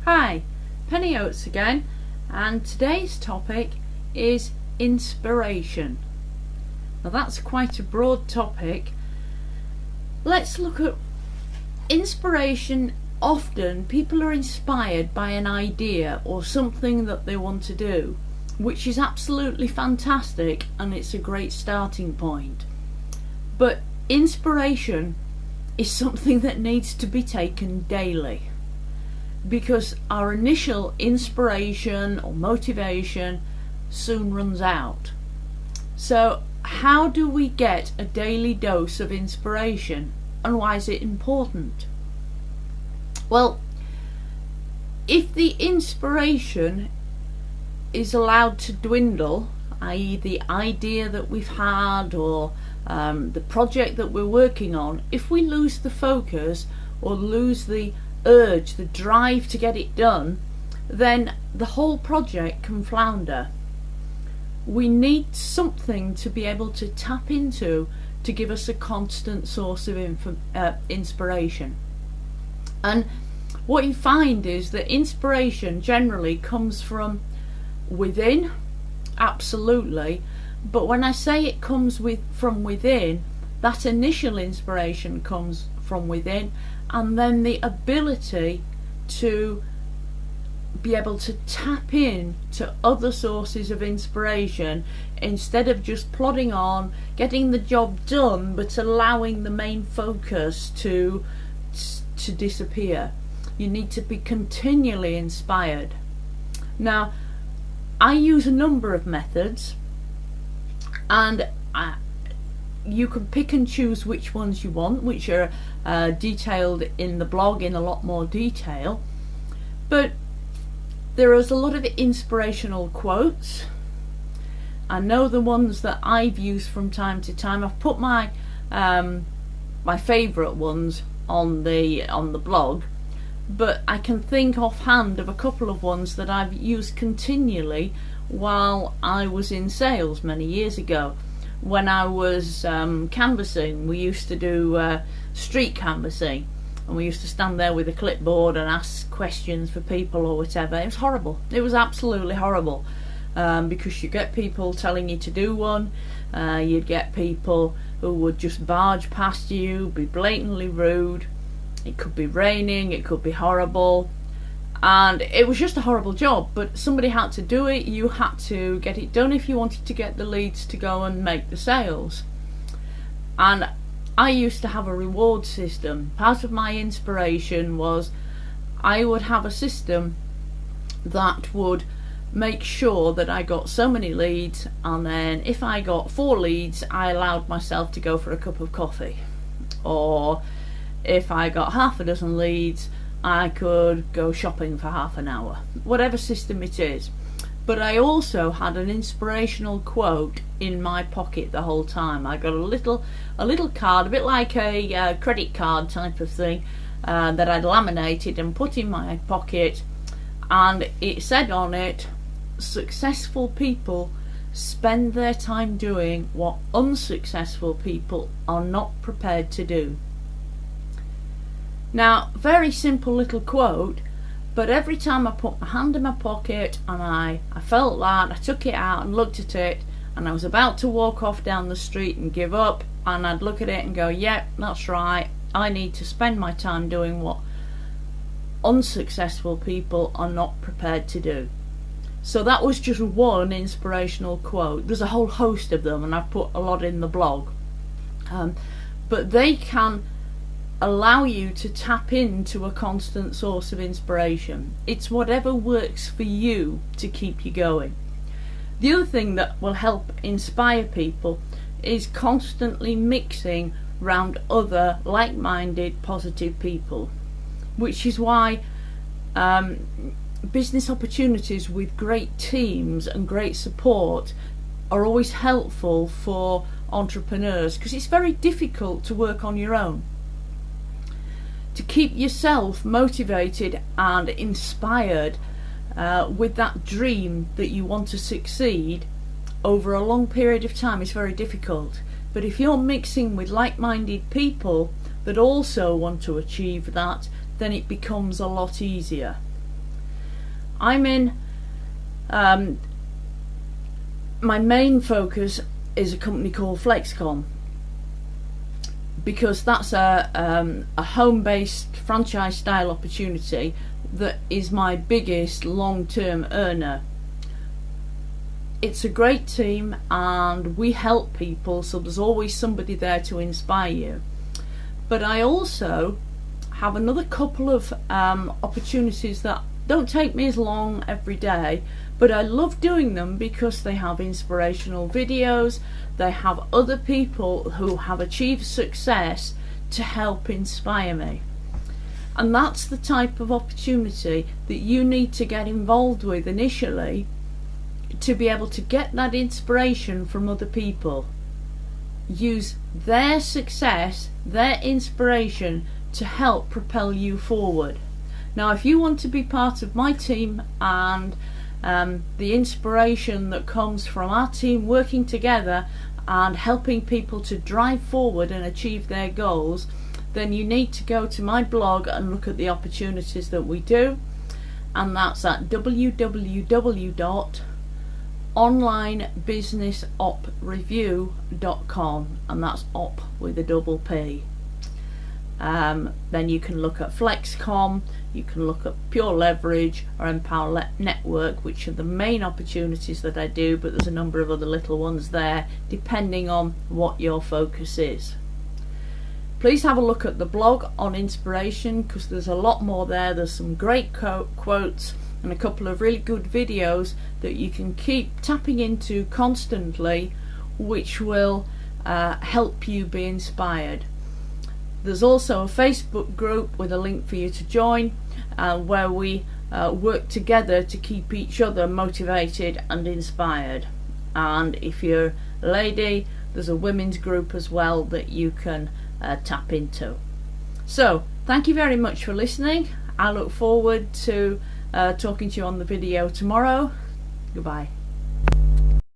Hi, Penny Oates again, and today's topic is inspiration. Now that's quite a broad topic. Let's look at inspiration. Often people are inspired by an idea or something that they want to do, which is absolutely fantastic and it's a great starting point. But inspiration is something that needs to be taken daily, because our initial inspiration or motivation soon runs out. So how do we get a daily dose of inspiration, and why is it important? Well, if the inspiration is allowed to dwindle, i.e. the idea that we've had or the project that we're working on, if we lose the focus or lose the urge, the drive to get it done, then the whole project can flounder. We need something to be able to tap into to give us a constant source of inspiration. And what you find is that inspiration generally comes from within, absolutely, but when I say it comes from within, that initial inspiration comes from within, and then the ability to be able to tap in to other sources of inspiration instead of just plodding on, getting the job done, but allowing the main focus to disappear. You need to be continually inspired. Now, I use a number of methods, and you can pick and choose which ones you want, which are detailed in the blog in a lot more detail. But there is a lot of inspirational quotes. I know the ones that I've used from time to time. I've put my favourite ones on the blog, but I can think offhand of a couple of ones that I've used continually while I was in sales many years ago. When I was canvassing, we used to do street canvassing, and we used to stand there with a clipboard and ask questions for people or whatever. It was horrible. It was absolutely horrible, because you get people telling you to do one, you'd get people who would just barge past you, be blatantly rude. It could be raining, it could be horrible, and it was just a horrible job, but somebody had to do it. You had to get it done if you wanted to get the leads to go and make the sales. And I used to have a reward system. Part of my inspiration was I would have a system that would make sure that I got so many leads, and then if I got 4 leads, I allowed myself to go for a cup of coffee. Or if I got half a dozen leads, I could go shopping for half an hour. Whatever system it is. But I also had an inspirational quote in my pocket the whole time. I got a little card, a bit like a credit card type of thing, that I'd laminated and put in my pocket, and it said on it, "Successful people spend their time doing what unsuccessful people are not prepared to do." Now, very simple little quote, but every time I put my hand in my pocket and I felt that, I took it out and looked at it, and I was about to walk off down the street and give up, and I'd look at it and go, yep, that's right, I need to spend my time doing what unsuccessful people are not prepared to do. So that was just one inspirational quote. There's a whole host of them, and I've put a lot in the blog. But they can allow you to tap into a constant source of inspiration. It's whatever works for you to keep you going. The other thing that will help inspire people is constantly mixing round other like-minded positive people, which is why business opportunities with great teams and great support are always helpful for entrepreneurs, because it's very difficult to work on your own. To keep yourself motivated and inspired with that dream that you want to succeed over a long period of time is very difficult. But if you're mixing with like-minded people that also want to achieve that, then it becomes a lot easier. I'm in my main focus is a company called Flexcom, because that's a home-based franchise style opportunity that is my biggest long-term earner. It's a great team and we help people, so there's always somebody there to inspire you. But I also have another couple of opportunities that don't take me as long every day, but I love doing them because they have inspirational videos, they have other people who have achieved success to help inspire me. And that's the type of opportunity that you need to get involved with initially to be able to get that inspiration from other people. Use their success, their inspiration to help propel you forward. Now, if you want to be part of my team and the inspiration that comes from our team working together and helping people to drive forward and achieve their goals, then you need to go to my blog and look at the opportunities that we do, and that's at www.onlinebusinessopreview.com, and that's op with a double P. Then you can look at Flexcom, you can look at Pure Leverage or Empower Network, which are the main opportunities that I do, but there's a number of other little ones there depending on what your focus is. Please have a look at the blog on inspiration, because there's a lot more there. There's some great quotes and a couple of really good videos that you can keep tapping into constantly, which will help you be inspired. There's also a Facebook group with a link for you to join, where we work together to keep each other motivated and inspired. And if you're a lady, there's a women's group as well that you can tap into. So thank you very much for listening. I look forward to talking to you on the video tomorrow. Goodbye.